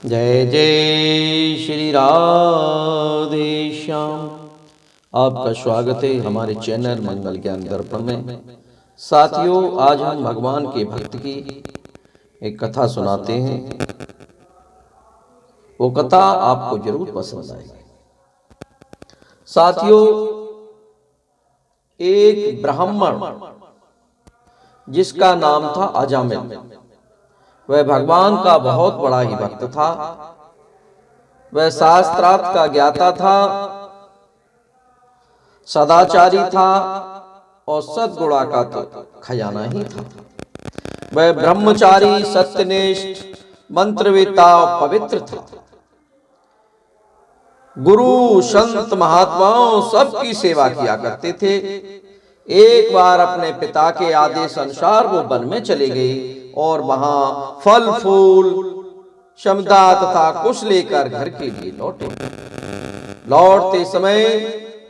जय जय श्री राधे श्याम। आपका स्वागत है हमारे चैनल मंगल ज्ञान दर्पण में। साथियों, आज हम भगवान के भक्त की एक कथा सुनाते हैं। वो कथा आपको जरूर पसंद आएगी। साथियों, एक ब्राह्मण जिसका नाम था अजामिल, वह भगवान का बहुत बड़ा ही भक्त था। वह शास्त्रार्थ का ज्ञाता था, सदाचारी था और सद्गुणा का तो खजाना ही था। वह ब्रह्मचारी, सत्यनिष्ठ, मंत्रवेत्ता और पवित्र था। गुरु, संत, महात्माओं सबकी सेवा किया करते थे। एक बार अपने पिता के आदेश अनुसार वो वन में चले गए और वहां फल फूल, क्षमता तथा कुश लेकर घर के लिए लौटे। लौटते समय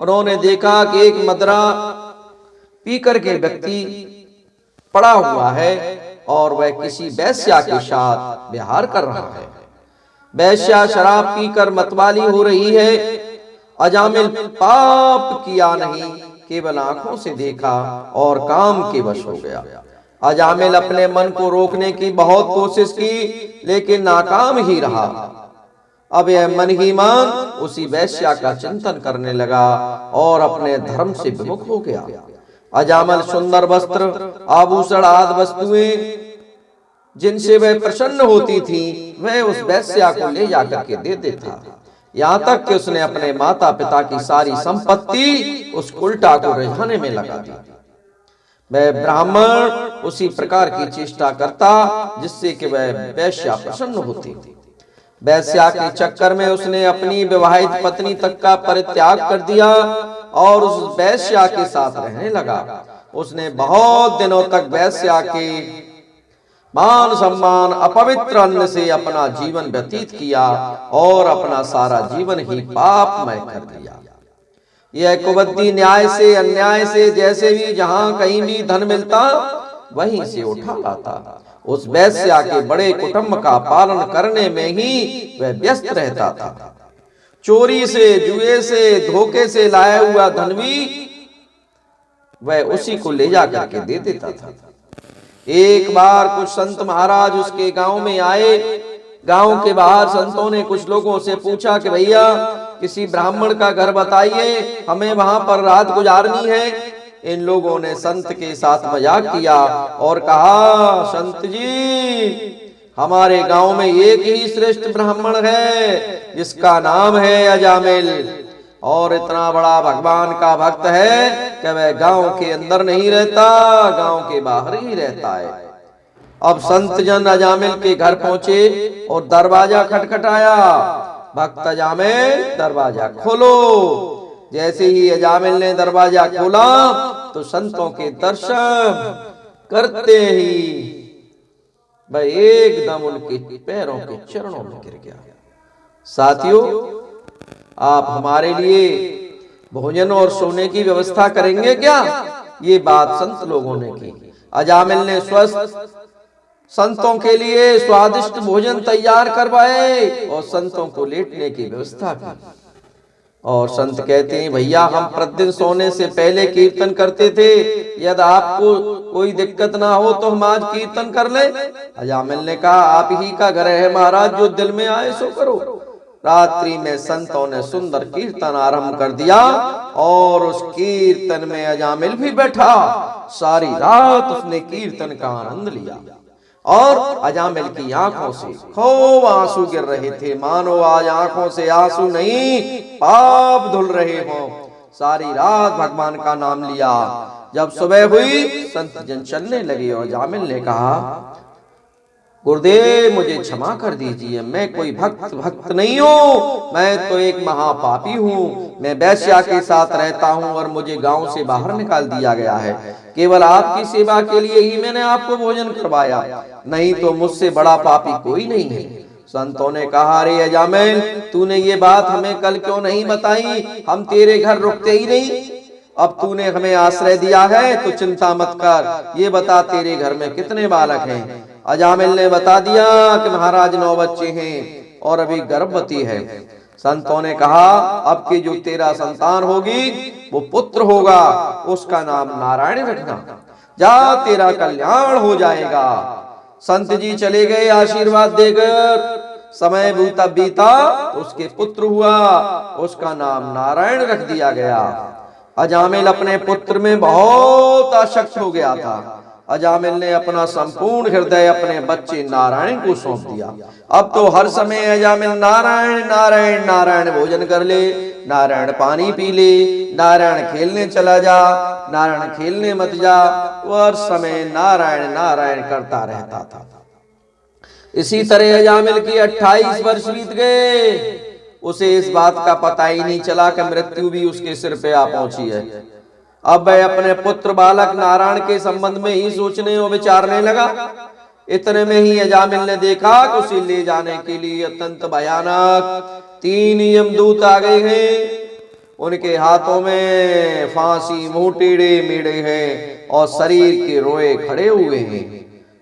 उन्होंने देखा कि एक मदरा पीकर के व्यक्ति पड़ा हुआ है और वह किसी वेश्या के साथ विहार कर रहा है। वेश्या शराब पीकर मतवाली हो रही है। अजामिल पाप किया नहीं, केवल आंखों से देखा और काम के वश हो गया। अजामिल अपने मन को रोकने की बहुत कोशिश की, लेकिन नाकाम ही रहा। अब यह मन ही मन उसी वेश्या का चिंतन करने लगा और अपने धर्म से विमुख हो गया। अजामिल सुंदर वस्त्र, आभूषण आदि वस्तुएं जिनसे वह प्रसन्न होती थी, वह उस वेश्या को ले जाकर के दे देता। यहाँ तक कि उसने अपने माता पिता की सारी संपत्ति उस उल्टा को रिझाने में लगा दी। वह ब्राह्मण उसी प्रकार की चेष्टा करता जिससे कि वह वेश्या प्रसन्न होती। वेश्या के चक्कर में उसने अपनी विवाहित पत्नी तक का परित्याग कर दिया और उस वेश्या के साथ रहने लगा। उसने बहुत दिनों तक वेश्या के मान सम्मान, अपवित्र अन्न से अपना जीवन व्यतीत किया और अपना सारा जीवन ही पापमय कर दिया। यह कुबुद्धि न्याय से, अन्याय से, जैसे भी जहां कहीं भी धन मिलता वहीं से उठा लाता। उस वेश्या के बड़े कुटुंब का पालन करने में ही वह व्यस्त रहता था। चोरी से, जुए से, धोखे से लाया हुआ धन भी वह उसी को ले जा करके दे देता था। एक बार कुछ संत महाराज उसके गांव में आए। गांव के बाहर संतों ने कुछ लोगों से पूछा कि भैया किसी ब्राह्मण का घर बताइए, हमें वहां पर रात गुजारनी है। इन लोगों ने संत के साथ मजाक किया और कहा, संत जी, हमारे गांव में एक ही श्रेष्ठ ब्राह्मण है जिसका नाम है अजामिल, और इतना बड़ा भगवान का भक्त है कि वह गांव के अंदर नहीं रहता, गांव के बाहर ही रहता है। अब संत जन अजामिल के घर पहुंचे और दरवाजा खटखटाया। भक्त अजामिल, दरवाजा खोलो। जैसे ही अजामिल ने दरवाजा खोला तो संतों के दर्शन करते ही वह एकदम उनके पैरों के चरणों में गिर गया। साथियों, आप हमारे लिए भोजन और सोने की व्यवस्था करेंगे क्या? ये बात संत लोगों ने की। अजामिल ने स्वस्थ संतों के लिए स्वादिष्ट भोजन तैयार करवाए और संतों को लेटने की व्यवस्था की। और संत कहते हैं, भैया हम प्रतिदिन सोने से पहले कीर्तन करते थे, यदि आपको कोई दिक्कत ना हो तो हम आज कीर्तन कर लें। अजामिल ने कहा, आप ही का घर है महाराज, जो दिल में आए सो करो। रात्रि में संतों ने सुंदर कीर्तन आरंभ कर दिया और उस कीर्तन में अजामिल भी बैठा। सारी रात उसने कीर्तन का आनंद लिया और अजामिल की आंखों से खूब आंसू गिर रहे थे, मानो आज आंखों से आंसू नहीं पाप धुल रहे हों। सारी रात भगवान का नाम लिया। जब सुबह हुई, संत जन चलने लगे और अजामिल ने कहा, गुरुदेव मुझे क्षमा कर दीजिए, मैं कोई भक्त नहीं हूँ, मैं तो एक महापापी हूँ। मैं वेश्या के साथ रहता हूँ और मुझे गांव से बाहर निकाल दिया गया है। केवल आपकी सेवा के लिए ही मैंने आपको भोजन करवाया, नहीं तो मुझसे बड़ा पापी कोई नहीं है। संतों ने कहा, अरे अजामिल, तूने ये बात हमें कल क्यों नहीं बताई? हम तेरे घर रुकते ही नहीं। अब तूने हमें आश्रय दिया है तो चिंता मत कर। ये बता, तेरे घर में कितने बालक हैं? अजामिल ने बता दिया कि महाराज 9 बच्चे हैं और अभी गर्भवती है। संतों ने कहा अब की जो तेरा संतान होगी वो पुत्र होगा, उसका नाम नारायण रखना, जा तेरा कल्याण हो जाएगा। संत जी चले गए आशीर्वाद देकर। समय बीता तो उसके पुत्र हुआ, उसका नाम नारायण रख दिया गया। अजामिल अपने पुत्र में बहुत आसक्त हो गया था। अजामिल ने अपना संपूर्ण हृदय अपने बच्चे नारायण को सौंप दिया। अब तो हर समय अजामिल नारायण नारायण नारायण भोजन कर ले, नारायण पानी पी ले, नारायण खेलने चला जा, नारायण खेलने मत जा, वो हर समय नारायण नारायण करता रहता था। इसी तरह अजामिल की 28 वर्ष बीत गए। उसे इस बात का पता ही नहीं चला कि मृत्यु भी उसके सिर पे आ पहुंची है। अब वह अपने पुत्र बालक नारायण के संबंध में ही सोचने और विचारने लगा। इतने में ही अजामिल ने देखा कि उसे ले जाने के लिए अत्यंत भयानक 3 यमदूत आ गए हैं। उनके हाथों में फांसी मुंह टेढ़े मेढ़े हैं और शरीर के रोए खड़े हुए हैं।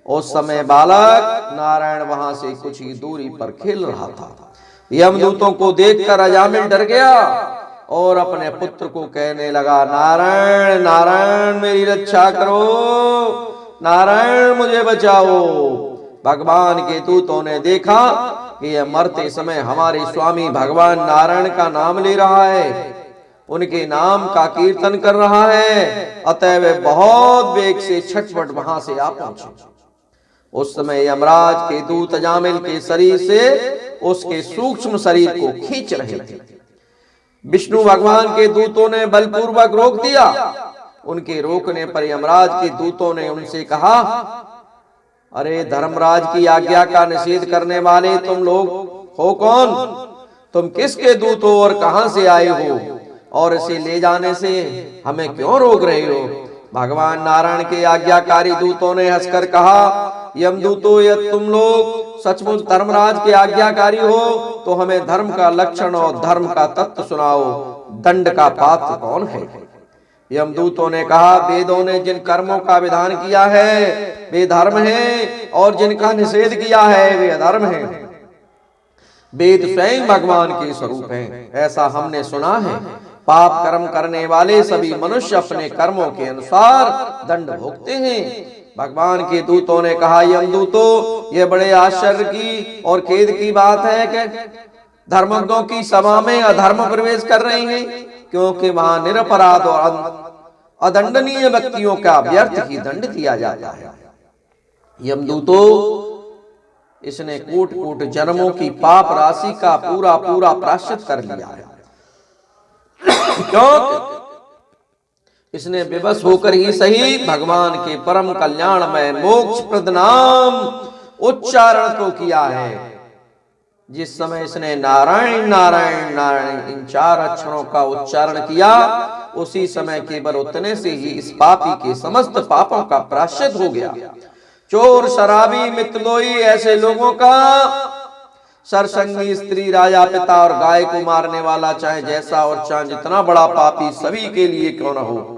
उस समय बालक नारायण वहां से कुछ ही दूरी पर खेल रहा था। यमदूतों को देखकर अजामिल डर गया और अपने पुत्र को कहने लगा, नारायण नारायण मेरी रक्षा करो, नारायण मुझे बचाओ। भगवान के दूतों ने देखा कि यह मरते समय हमारे स्वामी भगवान नारायण का नाम ले रहा है, उनके नाम का कीर्तन कर रहा है, अतः वे बहुत वेग से छटपट वहां से आ पहुंचे। उस समय यमराज के दूत अजामिल के शरीर से उसके सूक्ष्म शरीर को खींच रहे थे। विष्णु भगवान के दूतों ने बलपूर्वक रोक दिया। उनके रोकने पर यमराज के दूतों ने उनसे कहा, अरे धर्मराज की आज्ञा का निषेध करने वाले तुम लोग हो कौन? तुम किसके दूत हो और कहां से आए हो, और इसे ले जाने से हमें क्यों रोक रहे हो? भगवान नारायण के आज्ञाकारी दूतों ने हंसकर कहा, यमदूतों यदि तुम लोग सचमुच धर्मराज के आज्ञाकारी हो तो हमें धर्म का लक्षण और धर्म का तत्व सुनाओ। दंड का पात्र कौन है? यमदूतों ने कहा, वेदों ने जिन कर्मों का विधान किया है वे धर्म है, और जिनका निषेध किया है वे अधर्म है। वेद स्वयं भगवान के स्वरूप हैं, ऐसा हमने सुना है। पाप कर्म करने वाले सभी मनुष्य अपने कर्मों के अनुसार दंड भोगते हैं। भगवान के दूतों ने कहा, यमदूतों यह बड़े आश्चर्य की और खेद की बात है कि धर्मज्ञों की सभा में अधर्म प्रवेश कर रहे हैं, क्योंकि वहां निरपराध और अदंडनीय व्यक्तियों का व्यर्थ ही दंड दिया जाता है। यमदूतों इसने कूट कूट जन्मों की पाप राशि का पूरा पूरा प्रायश्चित कर लिया है, क्योंकि इसने विवश होकर ही सही भगवान के परम कल्याणमय मोक्ष प्रद नाम उच्चारण तो किया है। जिस समय इसने नारायण नारायण नारायण इन 4 अक्षरों का उच्चारण किया, उसी समय केवल उतने से ही इस पापी के समस्त पापों का प्रायश्चित हो गया। चोर शराबी मित्रद्रोही ऐसे लोगों का, सरसंगी स्त्री राजा पिता और गाय को मारने वाला चाहे जैसा और चाहे जितना बड़ा पापी सभी के लिए क्यों न हो,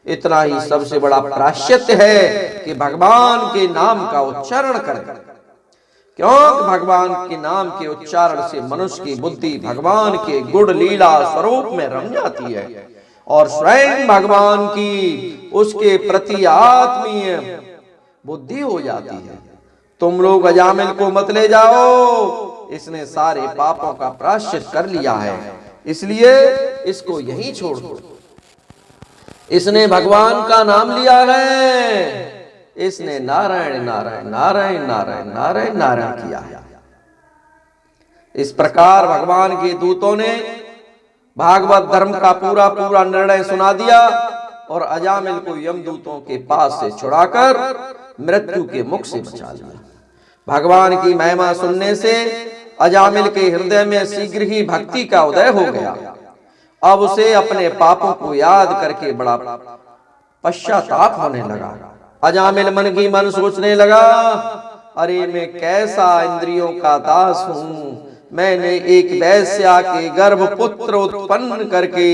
इतना ही सबसे बड़ा प्रायश्चित है कि भगवान के नाम का उच्चारण करें, क्योंकि भगवान के नाम के उच्चारण से मनुष्य की बुद्धि भगवान के गुण लीला स्वरूप में रम जाती है और स्वयं भगवान की उसके प्रति आत्मीय बुद्धि हो जाती है। तुम लोग अजामिल को मत ले जाओ, इसने सारे पापों का प्रायश्चित कर लिया है, इसलिए इसको यहीं छोड़ दो। इसने भगवान का नाम लिया है, इसने नारायण नारायण नारायण नारायण नारायण नारायण किया है। इस प्रकार भगवान के दूतों ने भागवत धर्म का पूरा पूरा निर्णय सुना दिया और अजामिल को यमदूतों के पास से छुड़ाकर मृत्यु के मुख से बचा लिया। भगवान की महिमा सुनने से अजामिल के हृदय में शीघ्र ही भक्ति का उदय हो गया। अब उसे अपने पापों को याद करके बड़ा पश्चाताप होने लगा। अजामिल मन की मन सोचने लगा, अरे मैं कैसा इंद्रियों का दास हूँ, मैंने एक वैश्या के गर्भ पुत्र उत्पन्न करके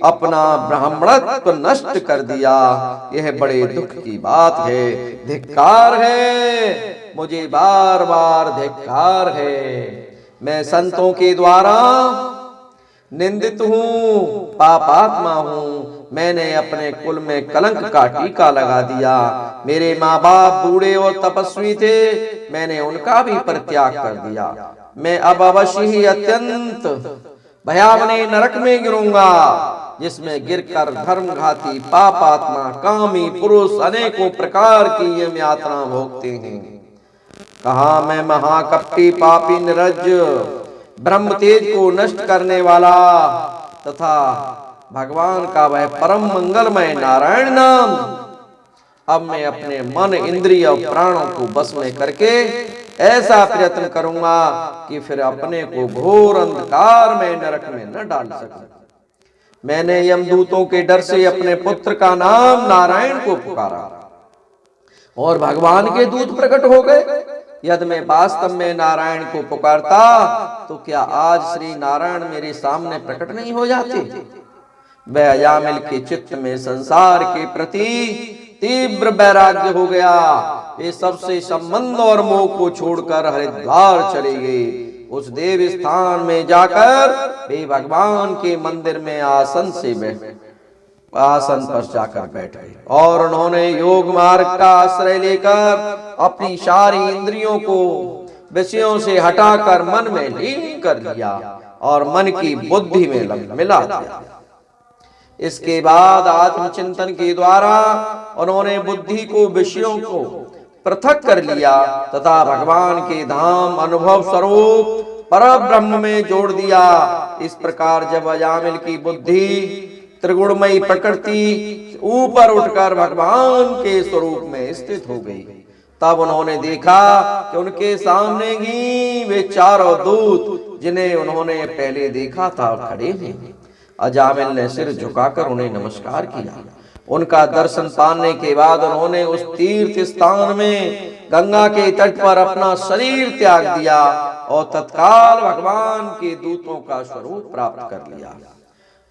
अपना ब्राह्मणत्व नष्ट कर दिया। यह बड़े दुख की बात है, धिक्कार है, मुझे बार बार धिक्कार है। मैं संतों के द्वारा निंदित हूँ, पापात्मा हूँ। मैंने अपने कुल में कलंक का टीका लगा दिया। मेरे माँ बाप बूढ़े और तपस्वी थे, मैंने उनका भी परित्याग कर दिया। मैं अब अवश्य ही अत्यंत भयावने नरक में गिरूंगा, जिसमें गिरकर धर्मघाती पापात्मा कामी पुरुष अनेकों प्रकार की ये यातना भोगते हैं। कहा मैं महाकपटी पापी निरज ब्रह्म तेज को नष्ट करने वाला तथा भगवान का वह परम मंगलमय नारायण नाम, अब मैं अपने मन इंद्रिय और प्राणों को बस में करके ऐसा प्रयत्न करूंगा कि फिर अपने को घोर अंधकार में नरक में न डाल सकूं। मैंने यमदूतों के डर से अपने पुत्र का नाम नारायण को पुकारा और भगवान के दूत प्रकट हो गए। यदि मैं वास्तव में नारायण को पुकारता तो क्या आज श्री नारायण मेरे सामने प्रकट नहीं हो जाते? वह अजामिल के चित्त में संसार के प्रति तीव्र वैराग्य हो गया। वे सबसे संबंध और मोह को छोड़कर हरिद्वार चले गए। उस देव स्थान में जाकर वे भगवान के मंदिर में आसन पर जाकर बैठ गए और उन्होंने योग मार्ग का आश्रय लेकर अपनी सारी इंद्रियों को विषयों से हटाकर मन में लीन कर लिया और मन की बुद्धि में मिला दिया। इसके बाद आत्मचिंतन के द्वारा उन्होंने बुद्धि को विषयों को पृथक कर लिया तथा भगवान के धाम अनुभव स्वरूप परब्रह्म में जोड़ दिया। इस प्रकार जब अजामिल की बुद्धि त्रिगुणमयी प्रकृति ऊपर उठकर भगवान के स्वरूप में स्थित हो गई, तब उन्होंने देखा कि उनके सामने ही वे चारों दूत जिन्हें उन्होंने पहले देखा था खड़े हैं। अजामिल ने सिर झुकाकर उन्हें नमस्कार किया। उनका दर्शन पाने के बाद उन्होंने उस तीर्थ स्थान में गंगा के तट पर अपना शरीर त्याग दिया और तत्काल भगवान के दूतों का स्वरूप प्राप्त कर लिया।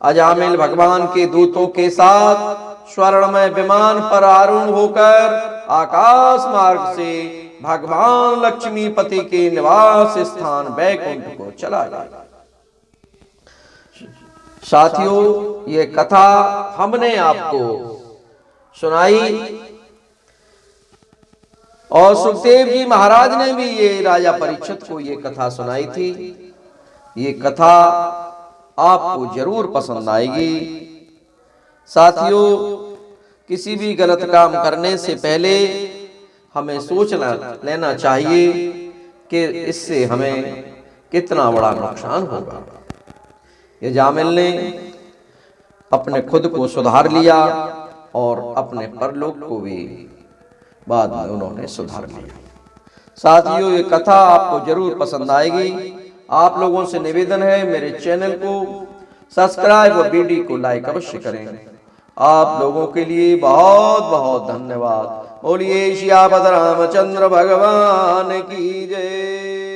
अजामिल भगवान के दूतों के साथ स्वर्णमय विमान पर आरूढ़ होकर आकाश मार्ग से भगवान लक्ष्मीपति के निवास स्थान वैकुंठ को चला गया। साथियों, ये कथा हमने आपको सुनाई और सुखदेव जी महाराज ने भी ये राजा परीक्षित को ये कथा सुनाई थी। ये कथा आपको जरूर पसंद आएगी। साथियों, किसी भी गलत काम करने से पहले हमें सोच लेना चाहिए कि इससे हमें कितना बड़ा नुकसान होगा। ये जामिल ने अपने खुद को सुधार लिया और अपने परलोक को भी बाद में उन्होंने सुधार लिया। साथियों, ये कथा आपको जरूर पसंद आएगी। आप लोगों से निवेदन है, मेरे चैनल को सब्सक्राइब और वीडियो को लाइक अवश्य करें। आप लोगों के लिए बहुत बहुत धन्यवाद। बोलिए सियापत रामचंद्र भगवान की जय।